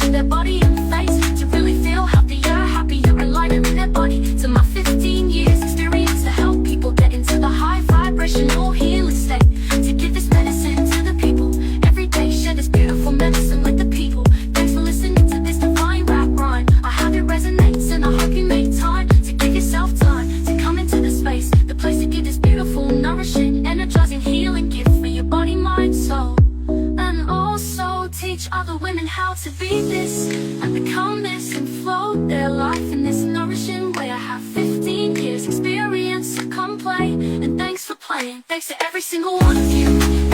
to their body and face to really feel happier, happier and lighter in their body. To my 15 years experience to help people get into the high vibrational healing state, to give this medicine to the people every day, share this beautiful medicine with the people. Thanks for listening to this divine rap rhyme. I hope it resonates and I hope you make time to give yourself time to come into the space, the place to give this beautiful, nourishing, energizing, healing gift for your body, mind, soul. And also teach other women how to be this and become this and float their life in this nourishing way. I have 15 years experience, so come play. And thanks for playing. Thanks to every single one of you.